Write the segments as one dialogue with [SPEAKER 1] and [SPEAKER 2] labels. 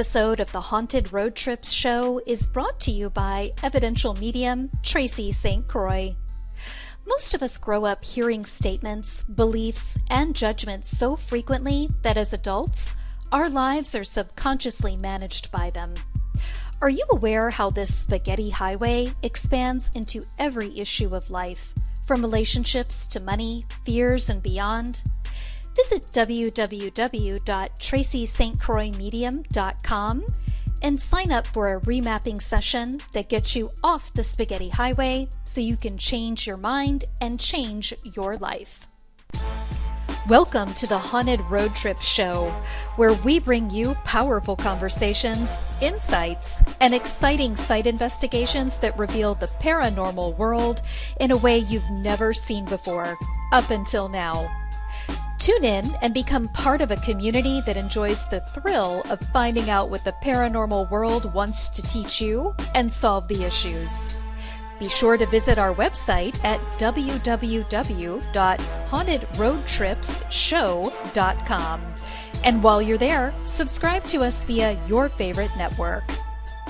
[SPEAKER 1] episode of the Haunted Road Trips show is brought to you by evidential medium Tracy St. Croi. Most of us grow up hearing statements, beliefs, and judgments so frequently that as adults, our lives are subconsciously managed by them. Are you aware how this spaghetti highway expands into every issue of life, from relationships to money, fears, and beyond? Visit www.tracystcroimedium.com and sign up for a remapping session that gets you off the spaghetti highway so you can change your mind and change your life. Welcome to the Haunted Road Trip Show, where we bring you powerful conversations, insights, and exciting site investigations that reveal the paranormal world in a way you've never seen before, up until now. Tune in and become part of a community that enjoys the thrill of finding out what the paranormal world wants to teach you and solve the issues. Be sure to visit our website at www.hauntedroadtripsshow.com. And while you're there, subscribe to us via your favorite network.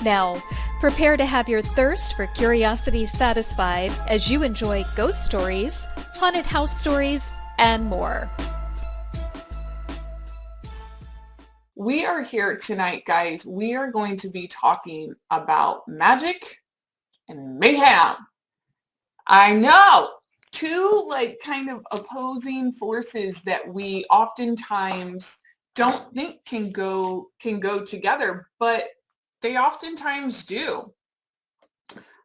[SPEAKER 1] Now, prepare to have your thirst for curiosity satisfied as you enjoy ghost stories, haunted house stories, and more.
[SPEAKER 2] We are here tonight, guys. We are going to be talking about magic and mayhem. I know, two kind of opposing forces that we oftentimes don't think can go together, but they oftentimes do.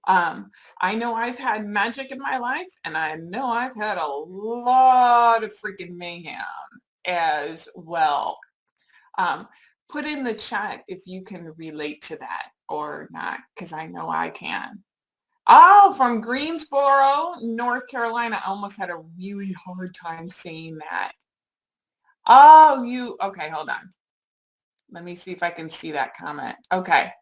[SPEAKER 2] I know I've had magic in my life, and I know I've had a lot of freaking mayhem as well. Put in the chat if you can relate to that or not, because I know I can. Oh, from Greensboro, North Carolina. I almost had a really hard time saying that. Oh, okay, hold on. Let me see if I can see that comment. Okay.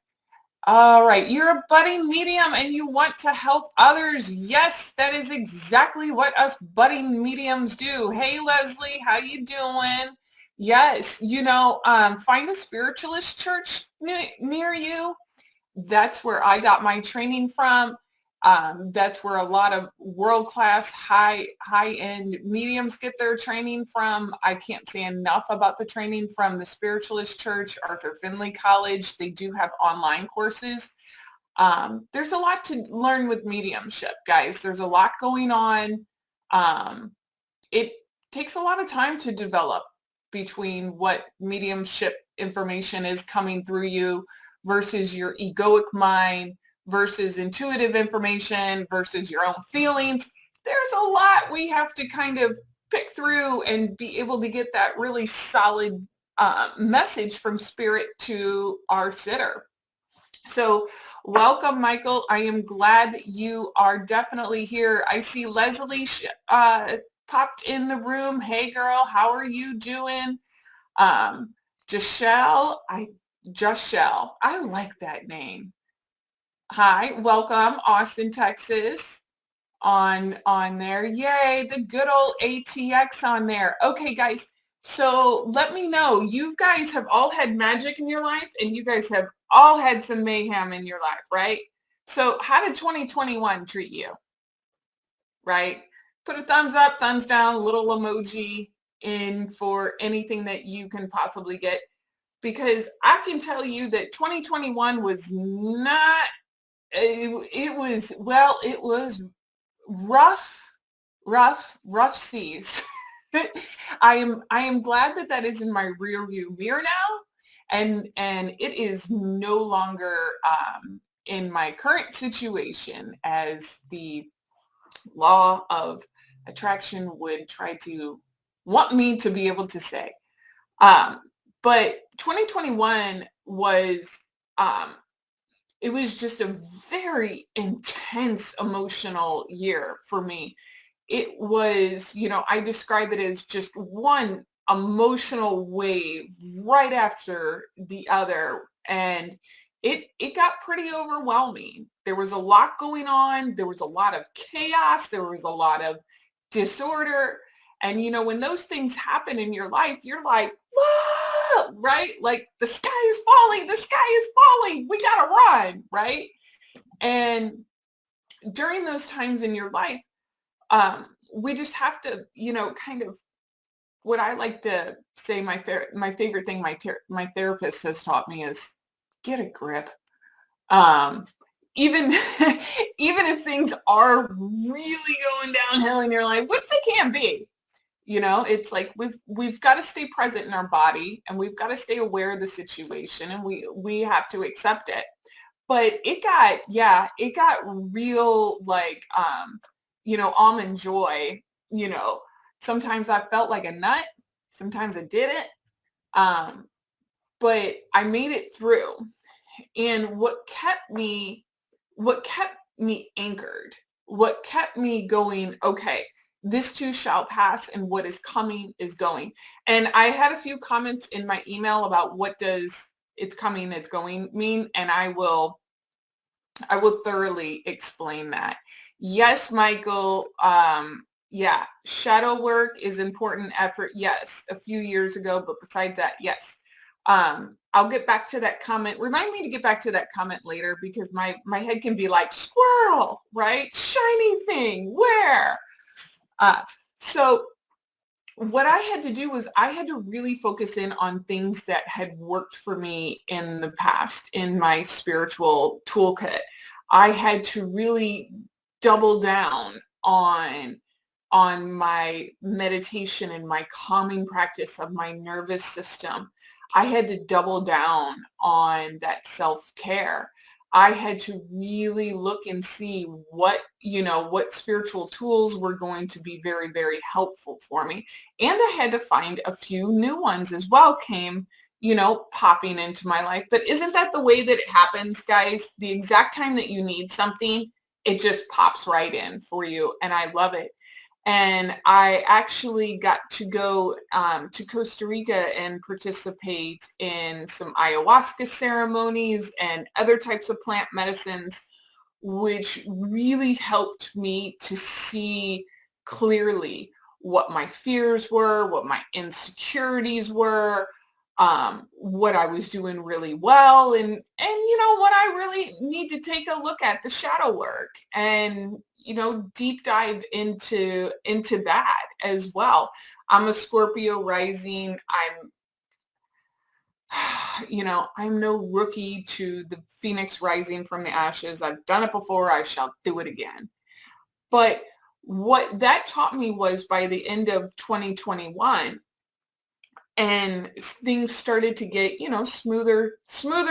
[SPEAKER 2] All right. You're a budding medium and you want to help others. Yes, that is exactly what us budding mediums do. Hey, Leslie, how you doing? Yes, find a spiritualist church near you. That's where I got my training from. That's where a lot of world-class, high-end mediums get their training from. I can't say enough about the training from the Spiritualist Church, Arthur Findlay College. They do have online courses. There's a lot to learn with mediumship, guys. There's a lot going on. It takes a lot of time to develop between what mediumship information is coming through you versus your egoic mind versus intuitive information versus your own feelings. There's a lot we have to kind of pick through and be able to get that really solid message from spirit to our sitter. So welcome, Michael. I am glad that you are definitely here. I see Leslie popped in the room. Hey girl, how are you doing? Jashelle, I like that name. Hi, welcome, Austin, Texas, on there. Yay, the good old ATX on there. Okay, guys, so let me know. You guys have all had magic in your life, and you guys have all had some mayhem in your life, right? So how did 2021 treat you? Right? Put a thumbs up, thumbs down, little emoji in for anything that you can possibly get. Because I can tell you that 2021 was not, it was rough seas. I am glad that is in my rear view mirror now. And it is no longer in my current situation, as the law of attraction would try to want me to be able to say. But 2021 was, it was just a very intense emotional year for me. It was, I describe it as just one emotional wave right after the other. And it got pretty overwhelming. There was a lot going on. There was a lot of chaos. There was a lot of disorder. And, when those things happen in your life, you're like, what? right? Like the sky is falling, we gotta run, right? And during those times in your life, we just have to, kind of, what I like to say, my favorite thing my therapist has taught me is get a grip. Even even if things are really going downhill in your life, which they can be, it's like we've got to stay present in our body, and we've got to stay aware of the situation, and we have to accept it. But it got real, like, almond joy. Sometimes I felt like a nut, sometimes I didn't. But I made it through. And what kept me anchored, what kept me going, okay, this too shall pass, and what is coming is going. And I had a few comments in my email about what does it's coming, it's going mean, and I will thoroughly explain that. Yes, Michael, yeah, shadow work is important effort. Yes, a few years ago, but besides that, yes. I'll get back to that comment. Remind me to get back to that comment later, because my head can be like, squirrel, right? Shiny thing, where? So what I had to do was I had to really focus in on things that had worked for me in the past in my spiritual toolkit. I had to really double down on my meditation and my calming practice of my nervous system. I had to double down on that self-care. I had to really look and see what spiritual tools were going to be very, very helpful for me. And I had to find a few new ones as well came, popping into my life. But isn't that the way that it happens, guys? The exact time that you need something, it just pops right in for you. And I love it. And I actually got to go to Costa Rica and participate in some ayahuasca ceremonies and other types of plant medicines, which really helped me to see clearly what my fears were, what my insecurities were, what I was doing really well, and what I really need to take a look at, the shadow work, and deep dive into that as well. I'm a Scorpio rising. I'm no rookie to the phoenix rising from the ashes. I've done it before. I shall do it again. But what that taught me was, by the end of 2021, and things started to get, smoother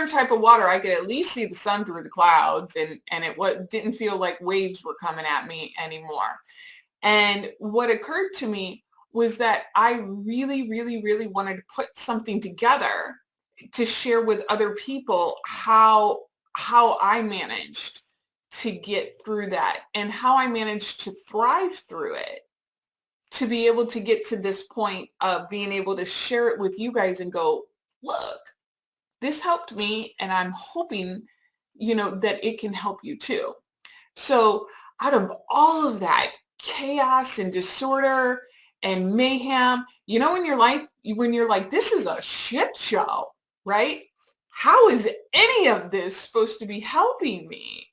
[SPEAKER 2] type of water. I could at least see the sun through the clouds, and it didn't feel like waves were coming at me anymore. And what occurred to me was that I really, really, really wanted to put something together to share with other people how I managed to get through that, and how I managed to thrive through it, to be able to get to this point of being able to share it with you guys and go, look, this helped me, and I'm hoping, that it can help you too. So out of all of that chaos and disorder and mayhem, in your life, when you're like, this is a shit show, right? How is any of this supposed to be helping me?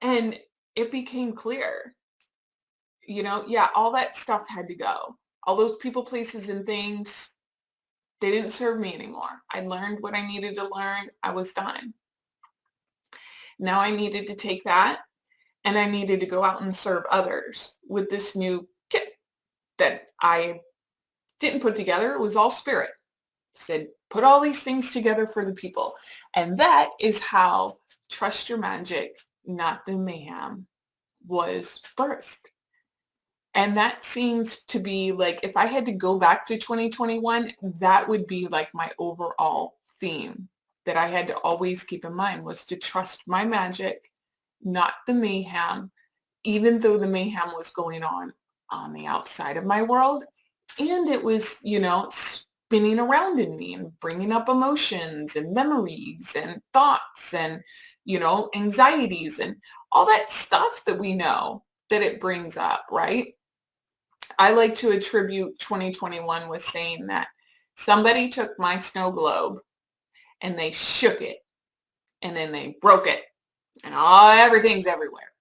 [SPEAKER 2] And it became clear. All that stuff had to go. All those people, places, and things, they didn't serve me anymore. I learned what I needed to learn. I was done. Now I needed to take that, and I needed to go out and serve others with this new kit that I didn't put together. It was all spirit. Said, put all these things together for the people. And that is how Trust Your Magic, Not the Mayhem was birthed. And that seems to be like, if I had to go back to 2021, that would be like my overall theme that I had to always keep in mind, was to trust my magic, not the mayhem, even though the mayhem was going on the outside of my world. And it was, spinning around in me and bringing up emotions and memories and thoughts and, anxieties and all that stuff that we know that it brings up, right? I like to attribute 2021 with saying that Somebody took my snow globe and they shook it and then they broke it and everything's everywhere.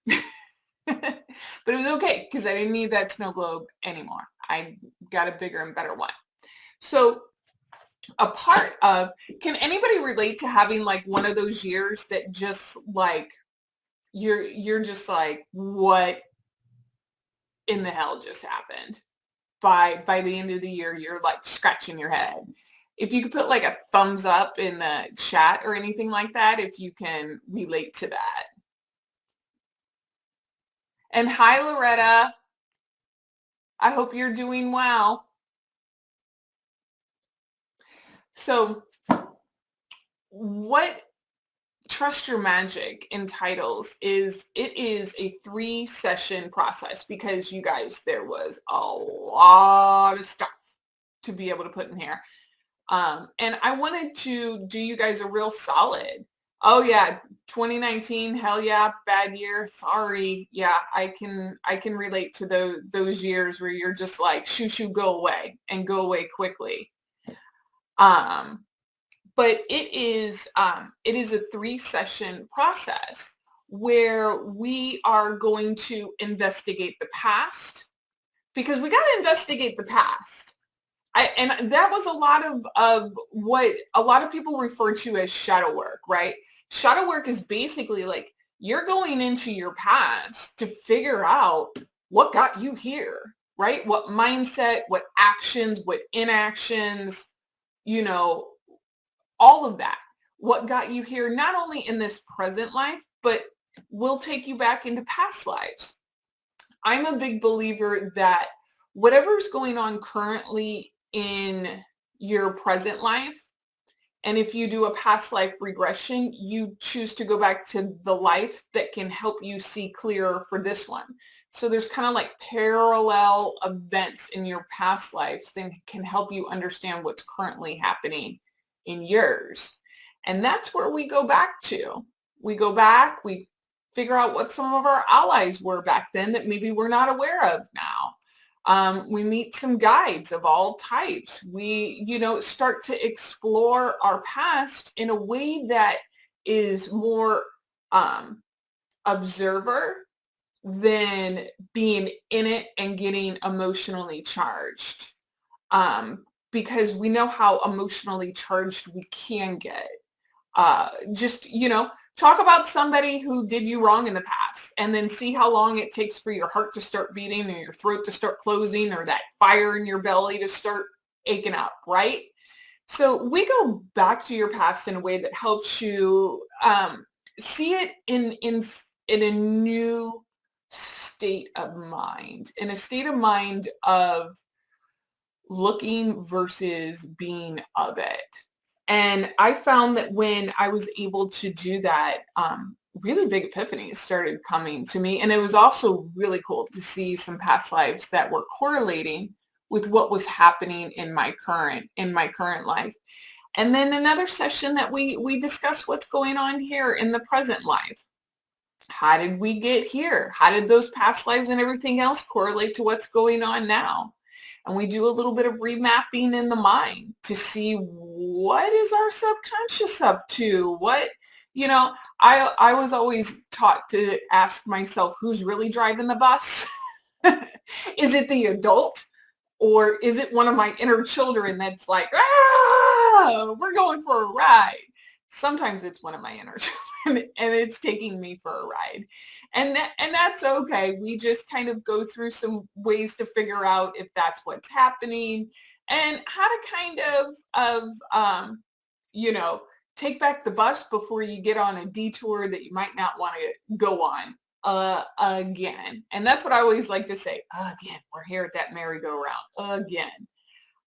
[SPEAKER 2] But it was okay because I didn't need that snow globe anymore. I got a bigger and better one. So a part of, can anybody relate to having like one of those years that just like, you're just like, what in the hell just happened? By the end of the year, you're like scratching your head. If you could put like a thumbs up in the chat or anything like that, if you can relate to that. And hi, Loretta. I hope you're doing well. So what Trust Your Magic entitles is, it is a 3-session process because you guys, there was a lot of stuff to be able to put in here. And I wanted to do you guys a real solid. Oh yeah, 2019, hell yeah, bad year. Sorry. Yeah, I can relate to those years where you're just like, shoo, go away and go away quickly. But it is a 3-session process where we are going to investigate the past, because we got to investigate the past. And that was a lot of what a lot of people refer to as shadow work, right? Shadow work is basically like you're going into your past to figure out what got you here, right? What mindset, what actions, what inactions, all of that. What got you here, not only in this present life, but will take you back into past lives. I'm a big believer that whatever's going on currently in your present life, and if you do a past life regression, you choose to go back to the life that can help you see clearer for this one. So there's kind of like parallel events in your past lives that can help you understand what's currently happening in yours. And that's where we go back to. We go back, we figure out what some of our allies were back then that maybe we're not aware of now. We meet some guides of all types. We, start to explore our past in a way that is more observer than being in it and getting emotionally charged. Because we know how emotionally charged we can get. Talk about somebody who did you wrong in the past and then see how long it takes for your heart to start beating or your throat to start closing or that fire in your belly to start aching up, right? So we go back to your past in a way that helps you see it in a new state of mind, in a state of mind of looking versus being of it. And I found that when I was able to do that, really big epiphanies started coming to me. And it was also really cool to see some past lives that were correlating with what was happening in my current life. And then another session that we discussed what's going on here in the present life. How did we get here? How did those past lives and everything else correlate to what's going on now? And we do a little bit of remapping in the mind to see what is our subconscious up to? What, I was always taught to ask myself, who's really driving the bus? Is it the adult? Or is it one of my inner children that's like, we're going for a ride? Sometimes it's one of my inner children and it's taking me for a ride. And that's okay. We just kind of go through some ways to figure out if that's what's happening and how to kind of take back the bus before you get on a detour that you might not want to go on again. And that's what I always like to say. Again, we're here at that merry-go-round again.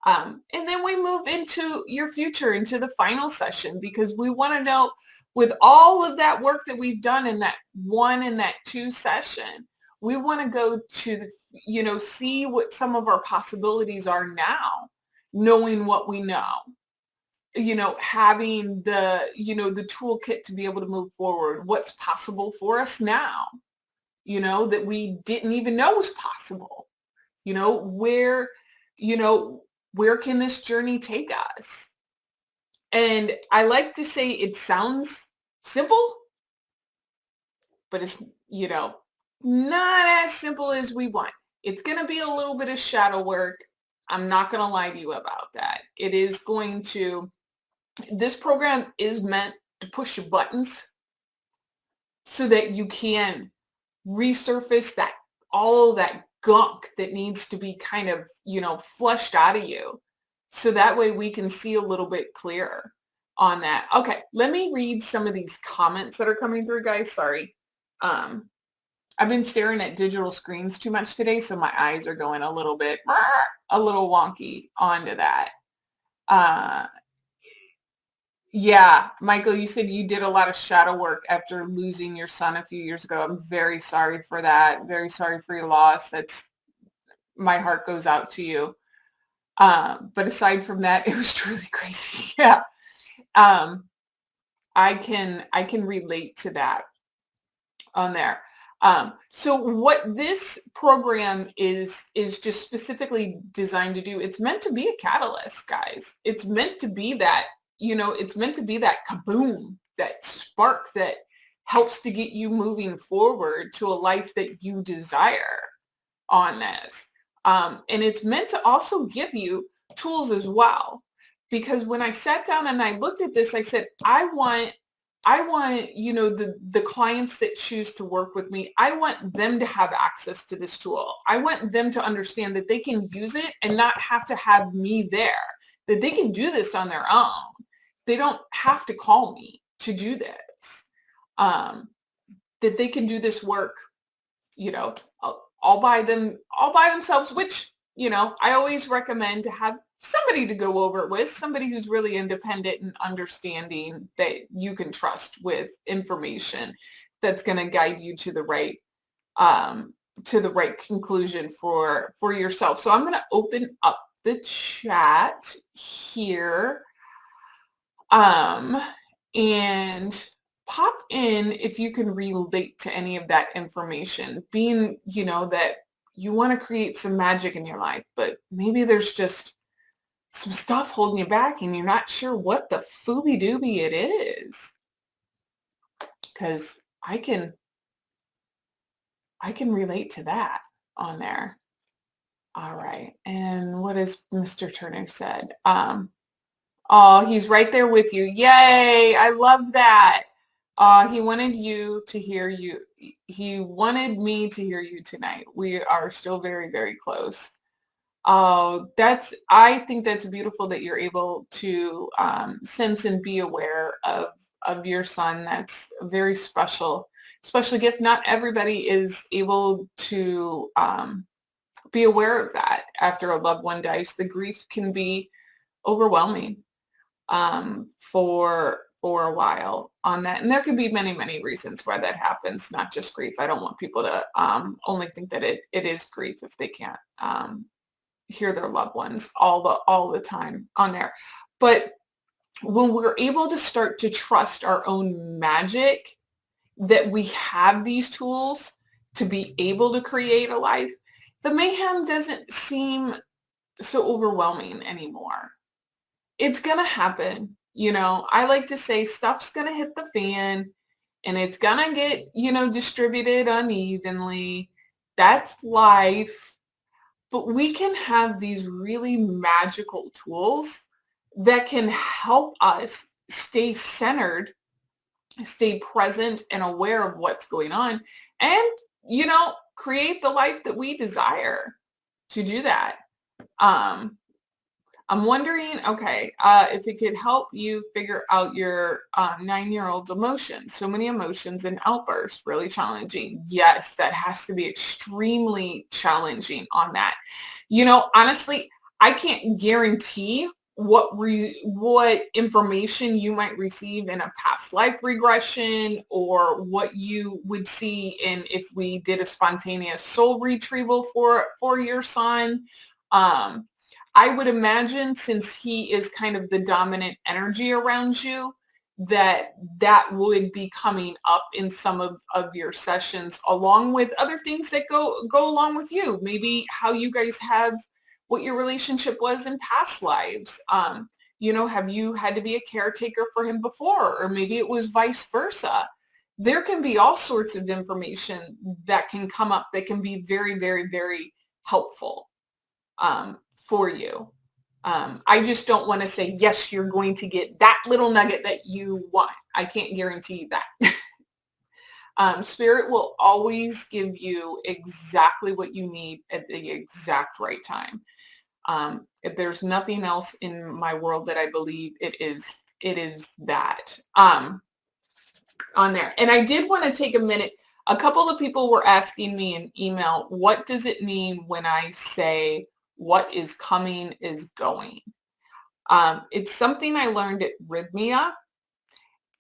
[SPEAKER 2] And then we move into your future, into the final session, because we want to know, with all of that work that we've done in that 1 and that 2 session, we want to go to the, see what some of our possibilities are now, knowing what we know, having the, the toolkit to be able to move forward, what's possible for us now, that we didn't even know was possible, where, where can this journey take us? And I like to say it sounds simple, but it's, not as simple as we want. It's going to be a little bit of shadow work. I'm not going to lie to you about that. This program is meant to push your buttons so that you can resurface all of that gunk that needs to be kind of, flushed out of you. So that way we can see a little bit clearer on that. Okay, let me read some of these comments that are coming through, guys. Sorry. I've been staring at digital screens too much today, so my eyes are going a little wonky onto that. Yeah, Michael, you said you did a lot of shadow work after losing your son a few years ago. I'm very sorry for that. Very sorry for your loss. My heart goes out to you. But aside from that, it was truly crazy. Yeah. I can relate to that on there. So what this program is just specifically designed to do, it's meant to be a catalyst, guys. It's meant to be that, it's meant to be that kaboom, that spark that helps to get you moving forward to a life that you desire on this. And it's meant to also give you tools as well. Because when I sat down and I looked at this, I said, I want, the clients that choose to work with me, I want them to have access to this tool. I want them to understand that they can use it and not have to have me there, that they can do this on their own. They don't have to call me to do this, that they can do this work, all by themselves, which, I always recommend to have somebody to go over it with, somebody who's really independent and understanding that you can trust with information that's going to guide you to the right conclusion for yourself. So I'm going to open up the chat here, and pop in if you can relate to any of that information, being, that you want to create some magic in your life, but maybe there's just some stuff holding you back and you're not sure what the fooby dooby it is. Because I can relate to that on there. All right. And what has Mr. Turner said? Oh, he's right there with you. Yay. I love that. He wanted you to hear you. He wanted me to hear you tonight. We are still very, very close. Oh, I think that's beautiful that you're able to sense and be aware of your son. That's a very special gift. Not everybody is able to be aware of that after a loved one dies. The grief can be overwhelming for a while on that. And there could be many, many reasons why that happens, not just grief. I don't want people to only think that it is grief if they can't hear their loved ones all the time on there. But when we're able to start to trust our own magic, that we have these tools to be able to create a life, the mayhem doesn't seem so overwhelming anymore. It's going to happen. I like to say stuff's going to hit the fan and it's going to get, distributed unevenly. That's life. But we can have these really magical tools that can help us stay centered, stay present and aware of what's going on, and, create the life that we desire to do that. I'm wondering, okay, if it could help you figure out your 9-year-old's emotions. So many emotions and outbursts, really challenging. Yes, that has to be extremely challenging on that. Honestly, I can't guarantee what information you might receive in a past life regression, or what you would see if we did a spontaneous soul retrieval for your son. I would imagine, since he is kind of the dominant energy around you, that would be coming up in some of your sessions, along with other things that go along with you. Maybe how you guys have what your relationship was in past lives. Have you had to be a caretaker for him before? Or maybe it was vice versa. There can be all sorts of information that can come up that can be very, very, very helpful for you. I just don't want to say, yes, you're going to get that little nugget that you want. I can't guarantee that. Spirit will always give you exactly what you need at the exact right time. If there's nothing else in my world that I believe, it is that on there. And I did want to take a minute. A couple of people were asking me in email, what does it mean when I say what is coming is going? It's something I learned at Rhythmia,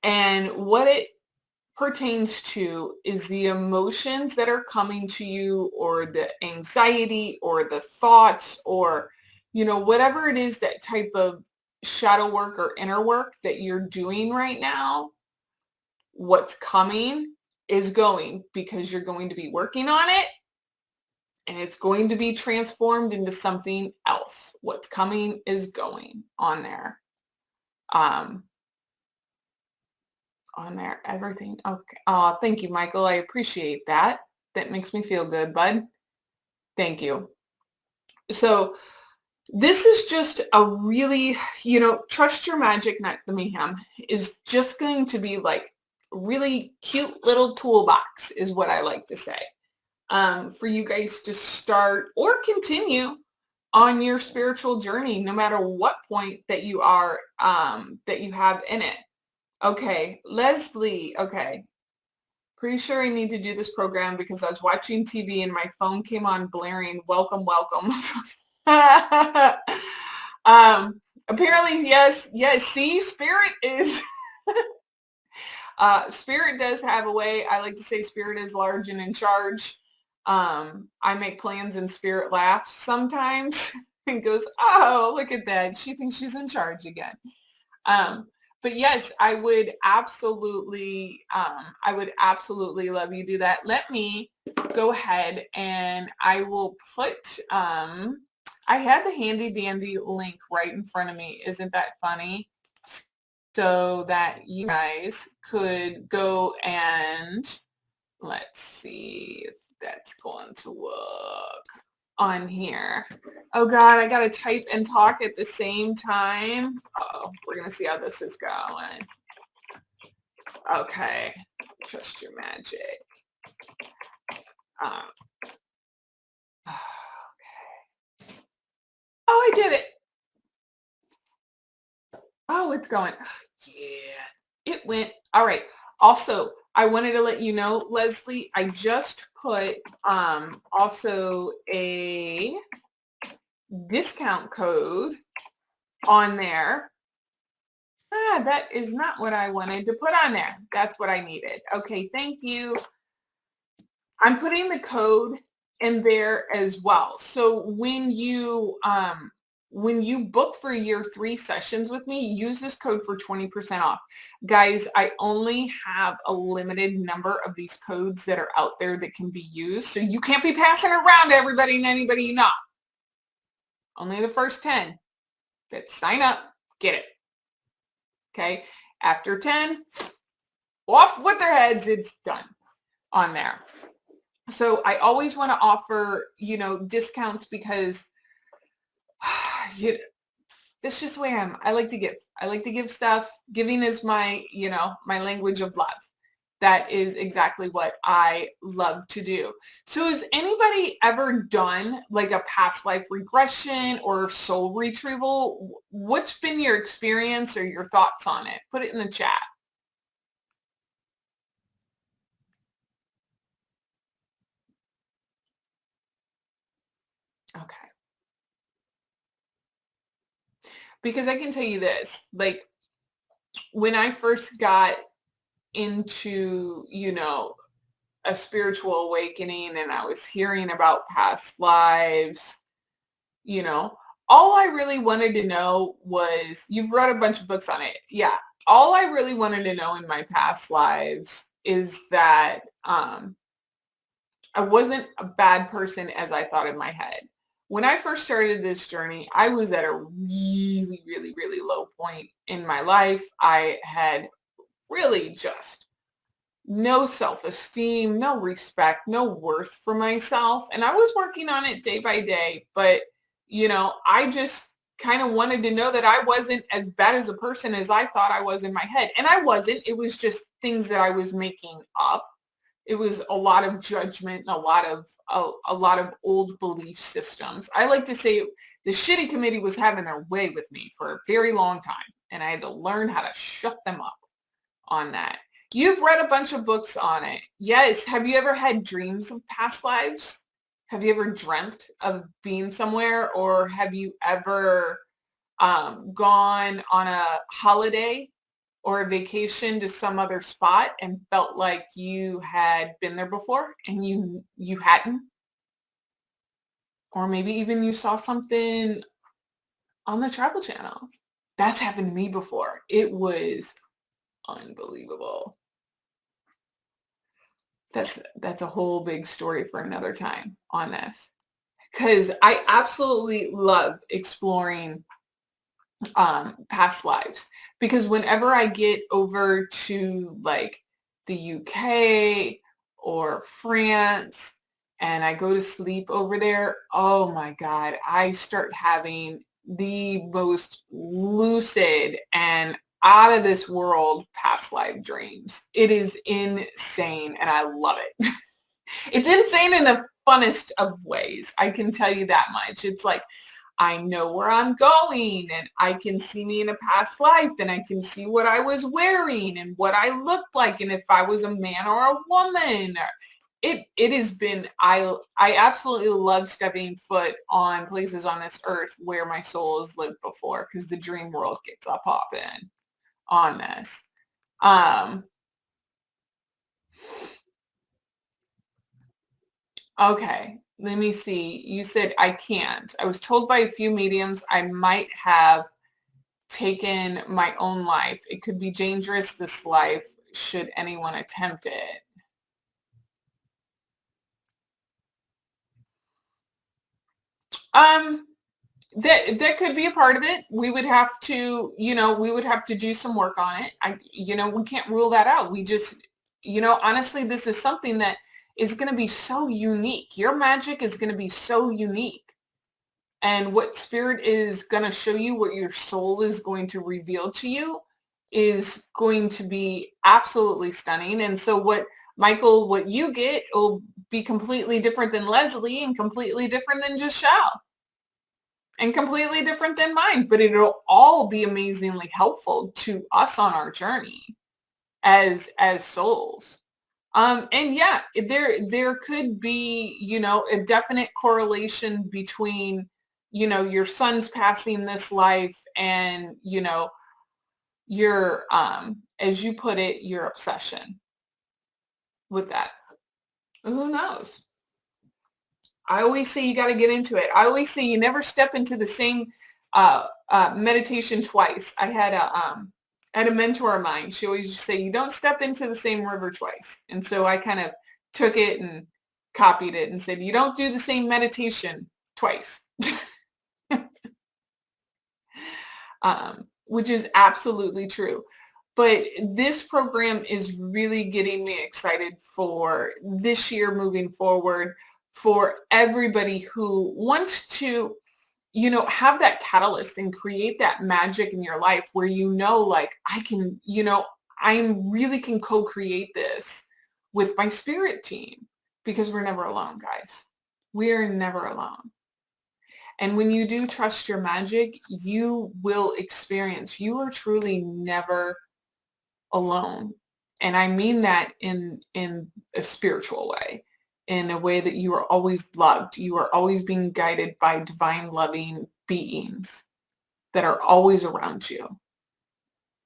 [SPEAKER 2] and what it pertains to is the emotions that are coming to you, or the anxiety, or the thoughts, or whatever it is, that type of shadow work or inner work that you're doing right now. What's coming is going, because you're going to be working on it, and it's going to be transformed into something else. What's coming is going on there. On there, everything. Okay. Thank you, Michael. I appreciate that. That makes me feel good, bud. Thank you. So this is just a really, Trust Your Magic, Not the Mayhem is just going to be like really cute little toolbox, is what I like to say, for you guys to start or continue on your spiritual journey, no matter what point that you are, that you have in it. Okay, Leslie, okay. Pretty sure I need to do this program because I was watching TV and my phone came on blaring, welcome, welcome. Apparently, yes, see, Spirit is, Spirit does have a way. I like to say Spirit is large and in charge. I make plans and Spirit laughs sometimes and goes, oh, look at that. She thinks she's in charge again. But yes, I would absolutely love you to do that. Let me go ahead and I will put, I had the handy dandy link right in front of me. Isn't that funny? So that you guys could go and let's see if that's going to work on here. Oh God, I gotta type and talk at the same time. Oh, we're gonna see how this is going. Okay, Trust Your Magic. Okay. Oh, I did it. Oh, it's going. Yeah, it went. All right. Also, I wanted to let you know, Leslie, I just put also a discount code on there. That is not what I wanted to put on there. That's what I needed. Okay, thank you. I'm putting the code in there as well. So when you book for your 3 sessions with me, use this code for 20% off. Guys, I only have a limited number of these codes that are out there that can be used. So you can't be passing around to everybody and anybody you know. Only the first 10 that sign up get it. Okay. After 10, off with their heads. It's done on there. So I always want to offer, discounts because that's just the way I am. I like to give. I like to give stuff. Giving is my, my language of love. That is exactly what I love to do. So has anybody ever done like a past life regression or soul retrieval? What's been your experience or your thoughts on it? Put it in the chat. Okay. Because I can tell you this, like when I first got into, a spiritual awakening and I was hearing about past lives, all I really wanted to know was, you've read a bunch of books on it. Yeah. All I really wanted to know in my past lives is that I wasn't a bad person as I thought in my head. When I first started this journey, I was at a really, really, really low point in my life. I had really just no self-esteem, no respect, no worth for myself. And I was working on it day by day, but I just kind of wanted to know that I wasn't as bad as a person as I thought I was in my head. And I wasn't. It was just things that I was making up. It was a lot of judgment and a lot of old belief systems. I like to say the shitty committee was having their way with me for a very long time, and I had to learn how to shut them up on that. You've read a bunch of books on it. Yes. Have you ever had dreams of past lives? Have you ever dreamt of being somewhere, or have you ever gone on a holiday or a vacation to some other spot and felt like you had been there before and you hadn't? Or maybe even you saw something on the Travel Channel. That's happened to me before. It was unbelievable. That's a whole big story for another time on this, because I absolutely love exploring past lives, because whenever I get over to like the UK or France and I go to sleep over there, oh my God, I start having the most lucid and out of this world past life dreams. It is insane and I love it. It's insane in the funnest of ways. I can tell you that much. It's like, I know where I'm going and I can see me in a past life and I can see what I was wearing and what I looked like and if I was a man or a woman. It has been, I absolutely love stepping foot on places on this earth where my soul has lived before, because the dream world gets up in on this. Okay, let me see. You said I can't. I was told by a few mediums I might have taken my own life. It could be dangerous, this life, should anyone attempt it. That could be a part of it. We would have to, do some work on it. We can't rule that out. We just, honestly, this is something that is going to be so unique. Your magic is going to be so unique. And what spirit is going to show you, what your soul is going to reveal to you, is going to be absolutely stunning. And so Michael, what you get will be completely different than Leslie and completely different than Jashelle and completely different than mine, but it'll all be amazingly helpful to us on our journey as souls. And yeah, there could be, a definite correlation between, your son's passing this life and, your, as you put it, your obsession with that. Who knows? I always say you got to get into it. I always say you never step into the same meditation twice. I had a mentor of mine. She always used to say, you don't step into the same river twice. And so I kind of took it and copied it and said, you don't do the same meditation twice. Which is absolutely true. But this program is really getting me excited for this year moving forward, for everybody who wants to, have that catalyst and create that magic in your life where, like, I can, I really can co-create this with my spirit team, because we're never alone, guys. We're never alone. And when you do trust your magic, you will experience, you are truly never alone. And I mean that in a spiritual way, in a way that you are always loved. You are always being guided by divine loving beings that are always around you.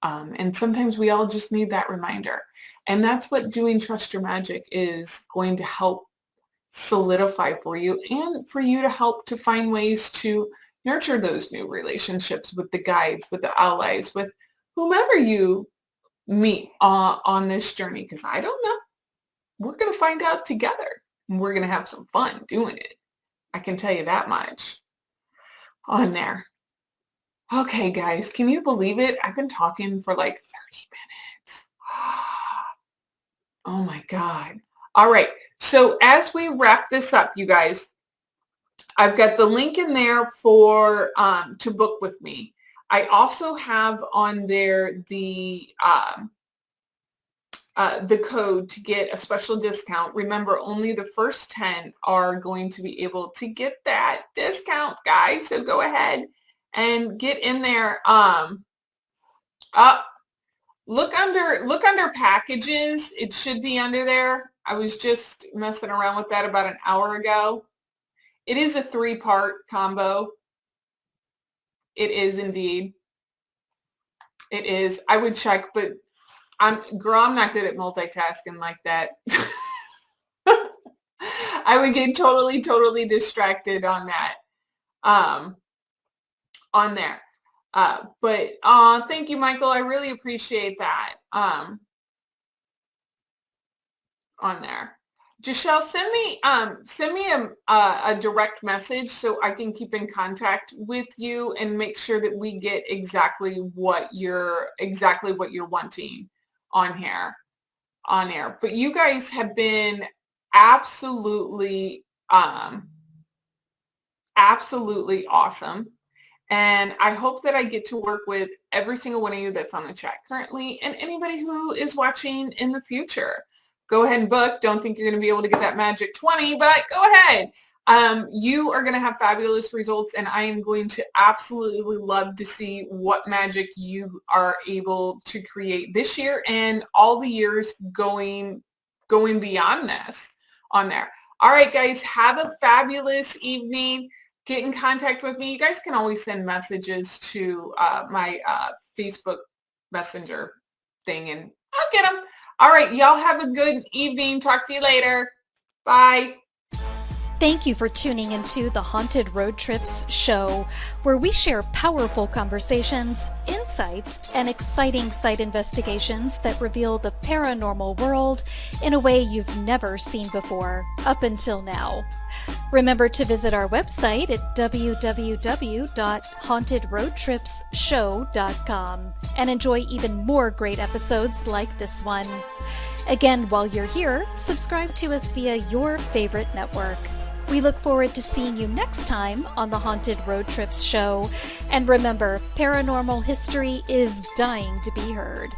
[SPEAKER 2] And sometimes we all just need that reminder. And that's what doing Trust Your Magic is going to help solidify for you, and for you to help to find ways to nurture those new relationships with the guides, with the allies, with whomever you meet on this journey. Because I don't know. We're going to find out together, and we're going to have some fun doing it. I can tell you that much on there. Okay, guys, can you believe it? I've been talking for like 30 minutes. Oh my God. All right. So as we wrap this up, you guys, I've got the link in there for to book with me. I also have on there the code to get a special discount. Remember, only the first 10 are going to be able to get that discount, guys. So go ahead and get in there. Look under packages. It should be under there. I was just messing around with that about an hour ago. It is a 3-part combo. It is indeed. It is. I would check, but I'm not good at multitasking like that. I would get totally distracted on that. On there. But thank you, Michael. I really appreciate that. On there. Giselle, send me a direct message so I can keep in contact with you and make sure that we get exactly what you're wanting on air. But you guys have been absolutely awesome. And I hope that I get to work with every single one of you that's on the chat currently and anybody who is watching in the future. Go ahead and book. Don't think you're going to be able to get that magic 20, but go ahead. You are going to have fabulous results, and I am going to absolutely love to see what magic you are able to create this year and all the years going beyond this on there. All right, guys, have a fabulous evening. Get in contact with me. You guys can always send messages to my Facebook Messenger thing, and I'll get them. All right, y'all have a good evening. Talk to you later. Bye.
[SPEAKER 1] Thank you for tuning into the Haunted Road Trips show, where we share powerful conversations, insights, and exciting site investigations that reveal the paranormal world in a way you've never seen before, up until now. Remember to visit our website at www.hauntedroadtripsshow.com and enjoy even more great episodes like this one. Again, while you're here, subscribe to us via your favorite network. We look forward to seeing you next time on the Haunted Road Trips show. And remember, paranormal history is dying to be heard.